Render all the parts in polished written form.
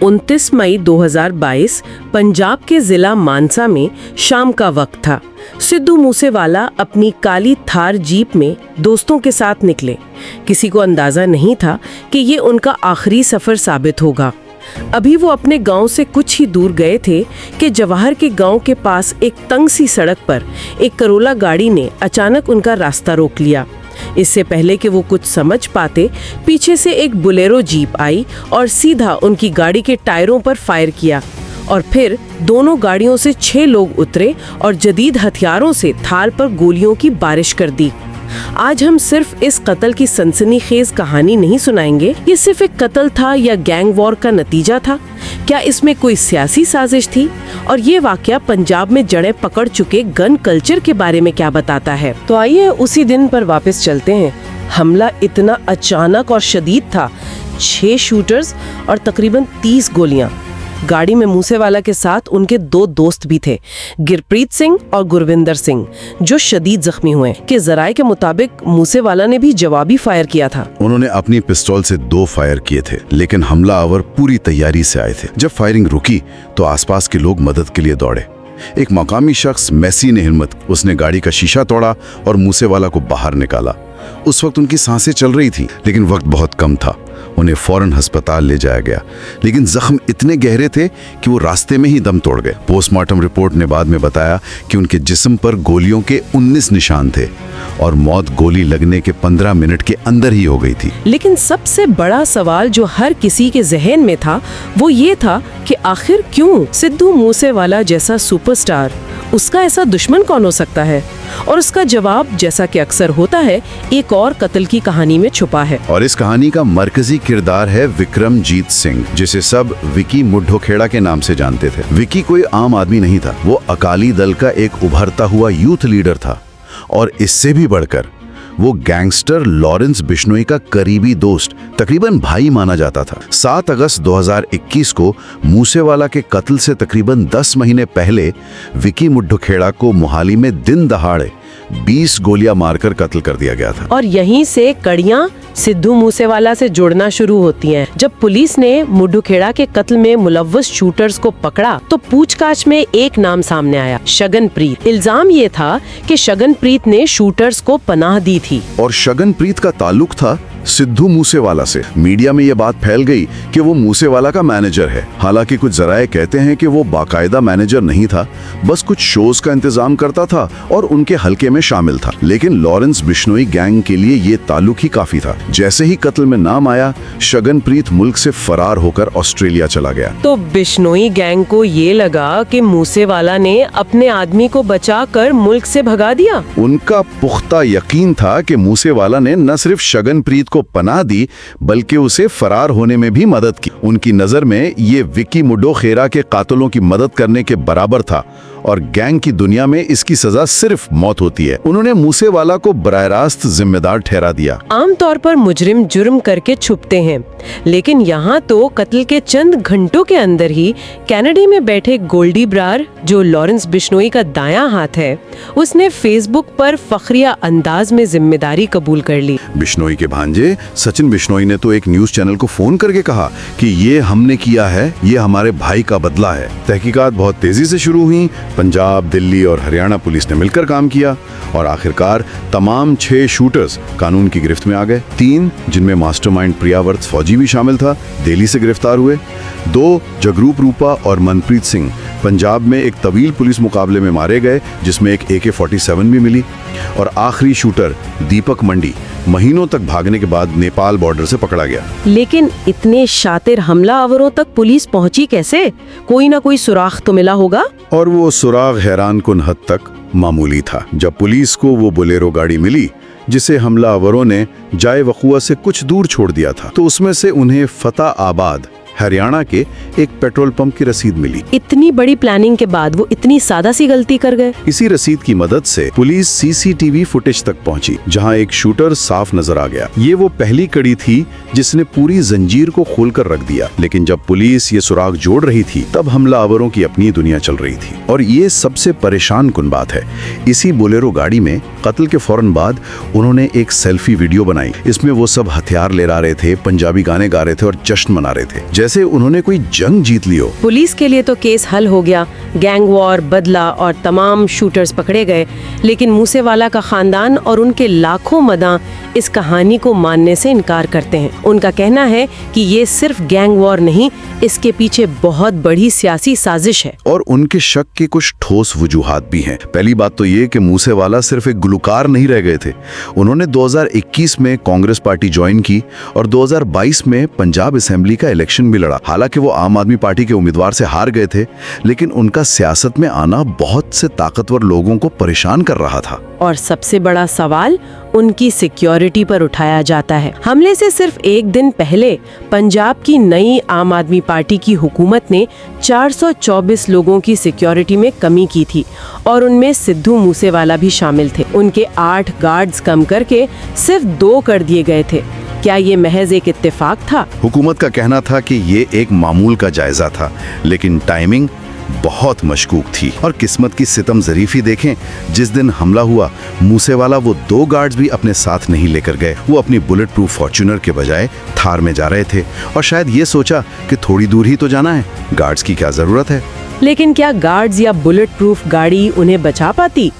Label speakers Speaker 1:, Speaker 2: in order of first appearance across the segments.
Speaker 1: 29 मई 2022 पंजाब के जिला मानसा में शाम का वक्त था। सिद्धू मूसेवाला अपनी काली थार जीप में दोस्तों के साथ निकले। किसी को अंदाजा नहीं था कि ये उनका आखिरी सफर साबित होगा। अभी वो अपने गांव से कुछ ही दूर गए थे कि जवाहर के गांव के पास एक तंग सी सड़क पर एक करोला गाड़ी ने अचानक उनका रास्ता रोक लिया। इससे पहले कि वो कुछ समझ पाते, पीछे से एक बोलेरो जीप आई और सीधा उनकी गाड़ी के टायरों पर फायर किया और फिर दोनों गाड़ियों से 6 लोग उतरे और जदीद हथियारों से थार पर गोलियों की बारिश कर दी। आज हम सिर्फ इस कत्ल की सनसनीखेज कहानी नहीं सुनाएंगे। ये सिर्फ एक कत्ल था या गैंग वॉर का नतीजा था? क्या इसमें कोई सियासी साजिश थी? और ये वाकया पंजाब में जड़ें पकड़ चुके गन कल्चर के बारे में क्या बताता है? तो आइए उसी दिन पर वापस चलते हैं। हमला इतना अचानक और शदीद था। 6 शूटर्स और तकरीबन 30 गोलियां। गाड़ी में मूसेवाला के साथ उनके 2 दोस्त भी थे, गिरप्रीत सिंह और गुरविंदर सिंह, जो शदीद जख्मी हुए। के जराये के मुताबिक मूसेवाला ने भी जवाबी फायर किया था।
Speaker 2: उन्होंने अपनी पिस्तौल से 2 फायर किए थे, लेकिन हमलावर पूरी तैयारी से आए थे। जब फायरिंग रुकी तो आसपास के लोग मदद के लिए दौड़े। एक मकामी शख्स मैसी ने हिम्मत, उसने गाड़ी का शीशा तोड़ा और मूसेवाला को बाहर निकाला। उस वक्त उनकी सांसें चल रही थी, लेकिन वक्त बहुत कम था। उन्हें फौरन अस्पताल ले जाया गया, लेकिन जख्म इतने गहरे थे कि वो रास्ते में ही दम तोड़ गए। पोस्टमार्टम रिपोर्ट ने बाद में बताया कि उनके जिस्म पर गोलियों के 19 निशान थे और मौत गोली लगने के 15 मिनट के अंदर ही हो गई थी।
Speaker 1: लेकिन सबसे बड़ा सवाल जो हर किसी के जहन में था वो ये था कि आखिर क्यों सिद्धू मूसेवाला जैसा सुपरस्टार, उसका ऐसा दुश्मन कौन हो सकता है? और उसका जवाब, जैसा कि अक्सर होता है, एक और कत्ल की कहानी में छुपा है।
Speaker 2: और इस कहानी का मरकजी किरदार है विक्रमजीत सिंह, जिसे सब विकी मुड्ढोखेड़ा के नाम से जानते थे। विकी कोई आम आदमी नहीं था, वो अकाली दल का एक उभरता हुआ यूथ लीडर था और इससे भी बढ़कर वो गैंगस्टर लॉरेंस बिश्नोई का करीबी दोस्त, तकरीबन भाई माना जाता था। 7 अगस्त 2021 को मूसेवाला के कत्ल से तकरीबन 10 महीने पहले विकी मुड्ढोखेड़ा को मोहाली में दिन दहाड़े 20 गोलियां मारकर कत्ल कर दिया गया था।
Speaker 1: और यहीं से कड़ियां सिद्धू मूसेवाला से जुड़ना शुरू होती हैं। जब पुलिस ने मुड्ढोखेड़ा के कत्ल में मुलव्वस शूटर्स को पकड़ा तो पूछताछ में एक नाम सामने आया, शगनप्रीत। इल्जाम ये था कि शगनप्रीत ने शूटर्स को पनाह दी थी
Speaker 2: और शगनप्रीत का ताल्लुक था सिद्धू मूसेवाला से। मीडिया में ये बात फैल गई कि वो मूसेवाला का मैनेजर है। हालांकि कुछ जराये कहते हैं कि वो बाकायदा मैनेजर नहीं था, बस कुछ शोज का इंतजाम करता था और उनके हलके में शामिल था। लेकिन लॉरेंस बिश्नोई गैंग के लिए ये ताल्लुक ही काफी था। जैसे ही कत्ल में नाम आया, शगनप्रीत मुल्क से फरार होकर ऑस्ट्रेलिया चला गया।
Speaker 1: तो बिश्नोई गैंग को ये लगा कि मूसेवाला ने अपने आदमी को बचाकर मुल्क से भगा दिया।
Speaker 2: उनका पुख्ता यकीन था कि मूसेवाला ने न सिर्फ शगनप्रीत को पनाह दी, बल्कि उसे फरार होने में भी मदद की। उनकी नजर में ये विकी मुड्ढोखेड़ा के कातलों की मदद करने के बराबर था और गैंग की दुनिया में इसकी सजा सिर्फ मौत होती है। उन्होंने मूसेवाला को बराह रास्त जिम्मेदार ठहरा दिया।
Speaker 1: आमतौर पर मुजरिम जुर्म करके छुपते हैं, लेकिन यहाँ तो कत्ल के चंद घंटों के अंदर ही कनाडा में बैठे गोल्डी ब्रार, जो लॉरेंस बिश्नोई का दायां हाथ है, उसने फेसबुक पर फखरिया अंदाज में जिम्मेदारी कबूल कर ली।
Speaker 2: बिश्नोई के भांजे सचिन बिश्नोई ने तो एक न्यूज चैनल को फोन करके कहा कि ये हमने किया है, ये हमारे भाई का बदला है। तहकीकात बहुत तेजी से शुरू हुई। पंजाब, दिल्ली और हरियाणा पुलिस ने मिलकर काम किया और आखिरकार तमाम 6 शूटर्स कानून की गिरफ्त में आ गए। 3, जिनमें मास्टरमाइंड प्रियावर्त फौजी भी शामिल था, दिल्ली से गिरफ्तार हुए। 2, जगरूप रूपा और मनप्रीत सिंह पंजाब में एक तवील पुलिस मुकाबले में मारे गए, जिसमें एक AK-47 भी मिली। और आखिरी शूटर दीपक मंडी महीनों तक भागने के बाद नेपाल बॉर्डर से पकड़ा गया।
Speaker 1: लेकिन इतने शातिर हमलावरों तक पुलिस पहुंची कैसे? कोई ना कोई सुराग तो मिला होगा।
Speaker 2: और वो सुराग हैरान कुन हद तक मामूली था। जब पुलिस को वो बोलेरो गाड़ी मिली जिसे हमलावरों ने जाए वकुआ से कुछ दूर छोड़ दिया था, तो उसमें से उन्हें फतेह आबाद हरियाणा के एक पेट्रोल पंप की रसीद मिली।
Speaker 1: इतनी बड़ी प्लानिंग के बाद वो इतनी सादा सी गलती कर गए।
Speaker 2: इसी रसीद की मदद से पुलिस CCTV फुटेज तक पहुंची, जहां एक शूटर साफ नजर आ गया। ये वो पहली कड़ी थी जिसने पूरी जंजीर को खोलकर रख दिया। लेकिन जब पुलिस ये सुराग जोड़ रही थी, तब हमलावरों की अपनी दुनिया चल रही थी। और ये सबसे परेशान कुन बात है, इसी बोलेरो गाड़ी में कत्ल के फौरन बाद उन्होंने एक सेल्फी वीडियो बनाई। इसमें वो सब हथियार ले रहे थे, पंजाबी गाने गा रहे थे और जश्न मना रहे थे, जैसे उन्होंने कोई जंग जीत ली हो।
Speaker 1: पुलिस के लिए तो केस हल हो गया, गैंग वॉर, बदला और तमाम शूटर्स पकड़े गए, लेकिन मूसेवाला का खानदान और उनके लाखों मदां इस कहानी को मानने से इनकार करते हैं। उनका कहना है कि ये सिर्फ गैंग वॉर नहीं, इसके पीछे बहुत बड़ी सियासी साजिश है।
Speaker 2: और उनके शक के कुछ ठोस वजूहात भी हैं। पहली बात तो ये कि मूसेवाला सिर्फ एक गुलकार नहीं रह गए थे। उन्होंने 2021 में कांग्रेस पार्टी ज्वाइन की और 2022 में पंजाब असेंबली का इलेक्शन भी लड़ा। हालांकि वो आम आदमी पार्टी के उम्मीदवार से हार गए थे, लेकिन उनका सियासत में आना बहुत से ताकतवर लोगों को परेशान कर रहा था।
Speaker 1: और सबसे बड़ा सवाल उनकी सिक्योरिटी पर उठाया जाता है। हमले से सिर्फ एक दिन पहले पंजाब की नई आम आदमी पार्टी की हुकूमत ने 424 लोगों की सिक्योरिटी में कमी की थी और उनमें सिद्धू मूसेवाला भी शामिल थे। उनके 8 गार्ड्स कम करके सिर्फ 2 कर दिए गए थे। क्या ये महज एक इत्तेफाक था?
Speaker 2: हुकूमत का कहना था कि ये एक मामूल का जायजा था, लेकिन टाइमिंग बहुत मशकूक थी। और किस्मत की सितम ज़रीफी देखें, जिस दिन हमला हुआ मूसेवाला वो 2 गार्ड्स भी अपने साथ नहीं लेकर गए। वो अपनी बुलेट प्रूफ फॉर्च्यूनर के बजाय थार में जा रहे थे और शायद ये सोचा कि थोड़ी दूर ही तो जाना है, गार्ड्स की क्या ज़रूरत है।
Speaker 1: लेकिन क्या गार्ड्स या बुलेट प्रूफ गाड़ी उन्हें बचा पाती?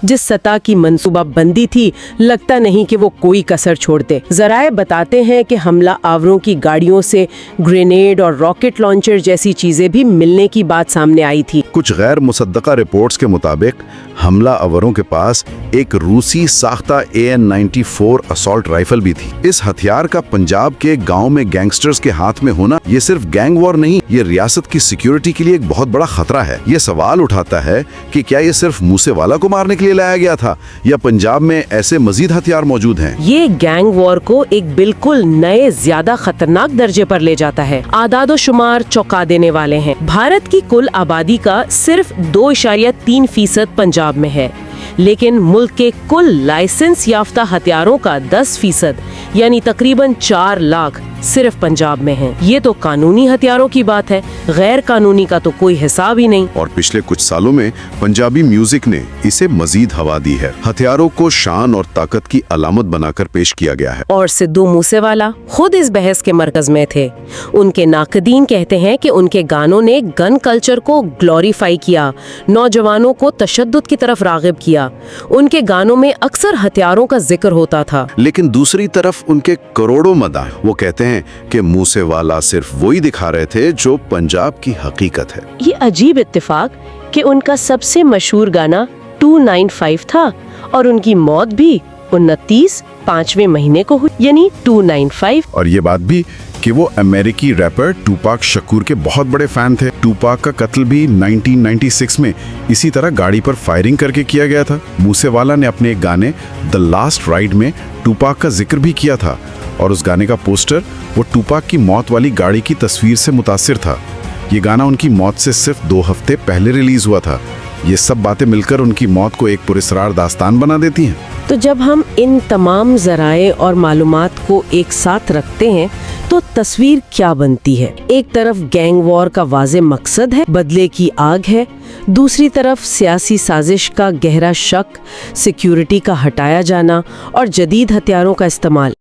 Speaker 1: जिस सतह की मंसूबा बंदी थी, लगता नहीं कि वो कोई कसर छोड़ते। जराए बताते हैं कि हमला आवरों की गाड़ियों से ग्रेनेड और रॉकेट लॉन्चर जैसी चीजें भी मिलने की बात सामने आई थी।
Speaker 2: कुछ गैर मुसद्दका रिपोर्ट्स के मुताबिक हमला आवरों के पास एक रूसी साख्ता AN-94 असॉल्ट राइफल भी थी। इस हथियार का पंजाब के गांव में गैंगस्टर्स के हाथ में होना ये सिर्फ गैंग वॉर नहीं, ये रियासत की सिक्योरिटी के लिए एक बहुत बड़ा खतरा है। ये सवाल उठाता है कि क्या ये सिर्फ मूसेवाला को मारने के लिए लाया गया था या पंजाब में ऐसे मजीद हथियार मौजूद हैं?
Speaker 1: ये गैंग वॉर को एक बिल्कुल नए, ज्यादा खतरनाक दर्जे पर ले जाता है। आदादो शुमार चौंका देने वाले हैं। भारत की कुल आबादी का सिर्फ 2.3% पंजाब में है, लेकिन मुल्क के कुल लाइसेंस याफ्ता हथियारों का 10% यानी तकरीबन 4 लाख सिर्फ पंजाब में हैं। ये तो कानूनी हथियारों की बात है, गैर कानूनी का तो कोई हिसाब ही नहीं।
Speaker 2: और पिछले कुछ सालों में पंजाबी म्यूजिक ने इसे मजीद हवा दी है। हथियारों को शान और ताकत की अलामत बनाकर पेश किया गया है।
Speaker 1: और सिद्धू मूसेवाला खुद इस बहस के मरकज में थे। उनके नाकदीन कहते हैं कि उनके गानों ने गन कल्चर को ग्लोरीफाई किया, नौजवानों को तशद्दुद की तरफ रागिब किया। उनके गानों में अक्सर हथियारों का जिक्र होता था।
Speaker 2: लेकिन दूसरी तरफ उनके करोड़ों मदाह, वो कहते हैं कि मूसेवाला सिर्फ वही दिखा रहे थे जो पंजाब की हकीकत है।
Speaker 1: ये अजीब इत्तेफाक कि उनका सबसे मशहूर गाना 295 था और उनकी मौत भी 29 5वें महीने को हुई, यानी 295।
Speaker 2: और ये बात भी कि वो अमेरिकी रैपर टूपाक शकूर के बहुत बड़े फैन थे। टूपाक का कत्ल भी 1996 में इसी तरह गाड़ी पर फायरिंग करके किया गया था। मूसेवाला ने अपने एक गाने द लास्ट राइड में टूपाक का जिक्र भी किया था और उस गाने का पोस्टर वो टूपाक की मौत वाली गाड़ी की तस्वीर से मुतासिर था। ये गाना उनकी मौत से सिर्फ 2 हफ्ते पहले रिलीज हुआ था। ये सब बातें मिलकर उनकी मौत को एक पुरस्कार दास्तान बना देती हैं।
Speaker 1: तो जब हम इन तमाम ज़राए और मालूमात को एक साथ रखते हैं तो तस्वीर क्या बनती है? एक तरफ गैंग वॉर का वाज़े मकसद है, बदले की आग है। दूसरी तरफ सियासी साजिश का गहरा शक, सिक्योरिटी का हटाया जाना और जदीद हथियारों का इस्तेमाल।